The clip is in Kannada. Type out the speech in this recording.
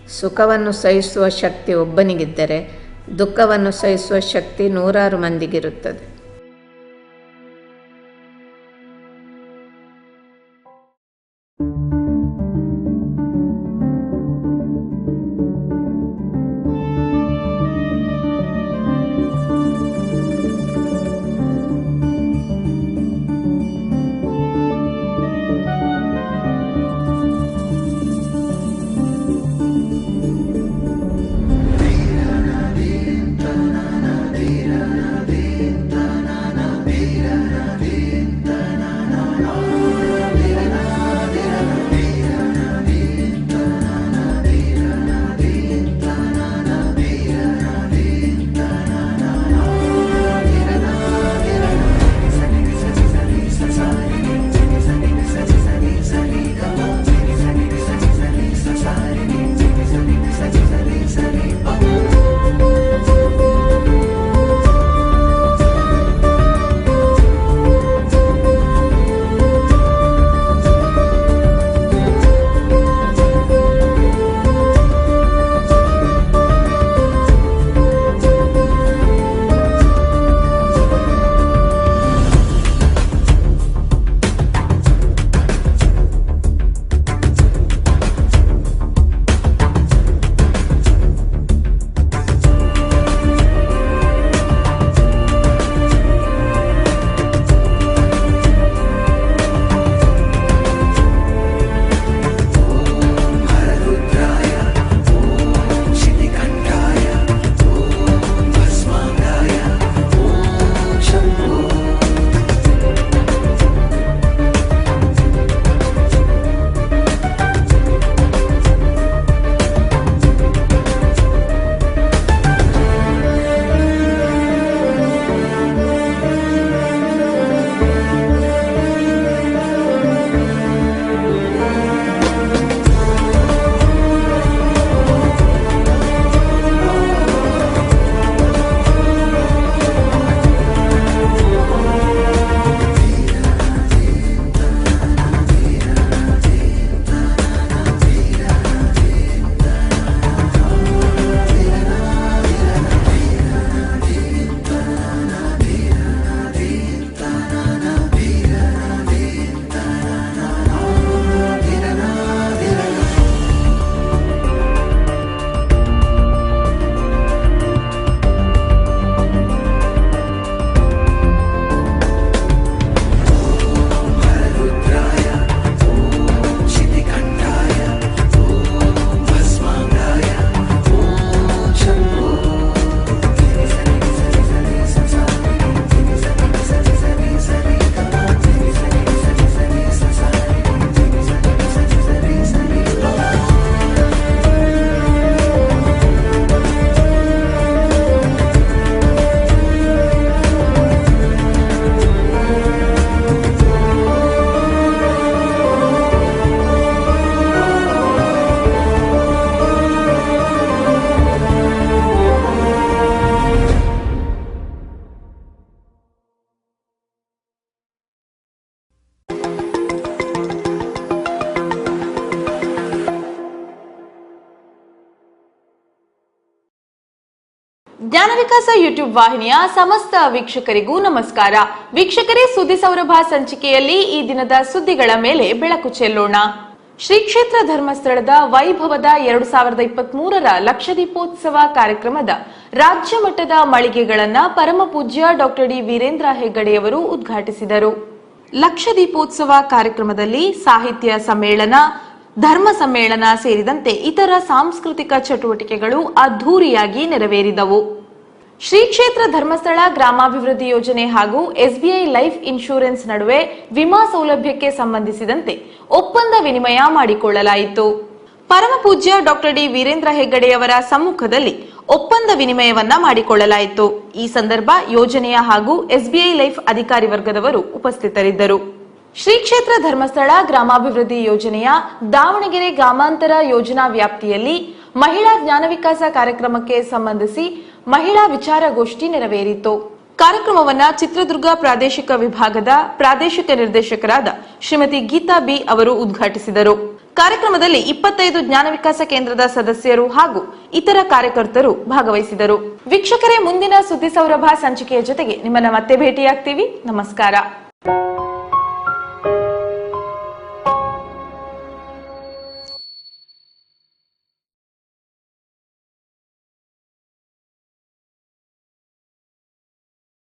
ಸುಖವನ್ನು ಸಹಿಸುವ ಶಕ್ತಿ ಒಬ್ಬನಿಗಿದ್ದರೆ ದುಃಖವನ್ನು ಸಹಿಸುವ ಶಕ್ತಿ ನೂರಾರು ಮಂದಿಗಿರುತ್ತದೆ. ಜ್ಞಾನ ವಿಕಾಸ ಯೂಟ್ಯೂಬ್ ವಾಹಿನಿಯ ಸಮಸ್ತ ವೀಕ್ಷಕರಿಗೂ ನಮಸ್ಕಾರ. ವೀಕ್ಷಕರೇ, ಸುದ್ದಿ ಸೌರಭ ಸಂಚಿಕೆಯಲ್ಲಿ ಈ ದಿನದ ಸುದ್ದಿಗಳ ಮೇಲೆ ಬೆಳಕು ಚೆಲ್ಲೋಣ. ಶ್ರೀ ಕ್ಷೇತ್ರ ಧರ್ಮಸ್ಥಳದ ವೈಭವದ 2023ರ ಲಕ್ಷದೀಪೋತ್ಸವ ಕಾರ್ಯಕ್ರಮದ ರಾಜ್ಯ ಮಟ್ಟದ ಮಳಿಗೆಗಳನ್ನು ಪರಮ ಪೂಜ್ಯ ಡಾಕ್ಟರ್ ಡಿ ವೀರೇಂದ್ರ ಹೆಗ್ಗಡೆಯವರು ಉದ್ಘಾಟಿಸಿದರು. ಲಕ್ಷದೀಪೋತ್ಸವ ಕಾರ್ಯಕ್ರಮದಲ್ಲಿ ಸಾಹಿತ್ಯ ಸಮ್ಮೇಳನ, ಧರ್ಮ ಸಮ್ಮೇಳನ ಸೇರಿದಂತೆ ಇತರ ಸಾಂಸ್ಕೃತಿಕ ಚಟುವಟಿಕೆಗಳು ಅದ್ಧೂರಿಯಾಗಿ ನೆರವೇರಿದವು. ಶ್ರೀ ಕ್ಷೇತ್ರ ಧರ್ಮಸ್ಥಳ ಗ್ರಾಮಾಭಿವೃದ್ಧಿ ಯೋಜನೆ ಹಾಗೂ ಎಸ್ಬಿಐ ಲೈಫ್ ಇನ್ಶೂರೆನ್ಸ್ ನಡುವೆ ವಿಮಾ ಸೌಲಭ್ಯಕ್ಕೆ ಸಂಬಂಧಿಸಿದಂತೆ ಒಪ್ಪಂದ ವಿನಿಮಯ ಮಾಡಿಕೊಳ್ಳಲಾಯಿತು. ಪರಮ ಪೂಜ್ಯ ಡಾಕ್ಟರ್ ಡಿ ವೀರೇಂದ್ರ ಹೆಗ್ಗಡೆಯವರ ಸಮ್ಮುಖದಲ್ಲಿ ಒಪ್ಪಂದ ವಿನಿಮಯವನ್ನ ಮಾಡಿಕೊಳ್ಳಲಾಯಿತು. ಈ ಸಂದರ್ಭ ಯೋಜನೆಯ ಹಾಗೂ ಎಸ್ಬಿಐ ಲೈಫ್ ಅಧಿಕಾರಿ ವರ್ಗದವರು ಉಪಸ್ಥಿತರಿದ್ದರು. ಶ್ರೀ ಕ್ಷೇತ್ರ ಧರ್ಮಸ್ಥಳ ಗ್ರಾಮಾಭಿವೃದ್ಧಿ ಯೋಜನೆಯ ದಾವಣಗೆರೆ ಗ್ರಾಮಾಂತರ ಯೋಜನಾ ವ್ಯಾಪ್ತಿಯಲ್ಲಿ ಮಹಿಳಾ ಜ್ಞಾನ ವಿಕಾಸ ಕಾರ್ಯಕ್ರಮಕ್ಕೆ ಸಂಬಂಧಿಸಿ ಮಹಿಳಾ ವಿಚಾರಗೋಷ್ಠಿ ನೆರವೇರಿತು. ಕಾರ್ಯಕ್ರಮವನ್ನ ಚಿತ್ರದುರ್ಗ ಪ್ರಾದೇಶಿಕ ವಿಭಾಗದ ಪ್ರಾದೇಶಿಕ ನಿರ್ದೇಶಕರಾದ ಶ್ರೀಮತಿ ಗೀತಾ ಬಿ ಅವರು ಉದ್ಘಾಟಿಸಿದರು. ಕಾರ್ಯಕ್ರಮದಲ್ಲಿ 25 ಜ್ಞಾನ ವಿಕಾಸ ಕೇಂದ್ರದ ಸದಸ್ಯರು ಹಾಗೂ ಇತರ ಕಾರ್ಯಕರ್ತರು ಭಾಗವಹಿಸಿದರು. ವೀಕ್ಷಕರೇ, ಮುಂದಿನ ಸುದ್ದಿ ಸೌರಭ ಸಂಚಿಕೆಯ ಜೊತೆಗೆ ನಿಮ್ಮನ್ನ ಮತ್ತೆ ಭೇಟಿಯಾಗ್ತೀವಿ. ನಮಸ್ಕಾರ.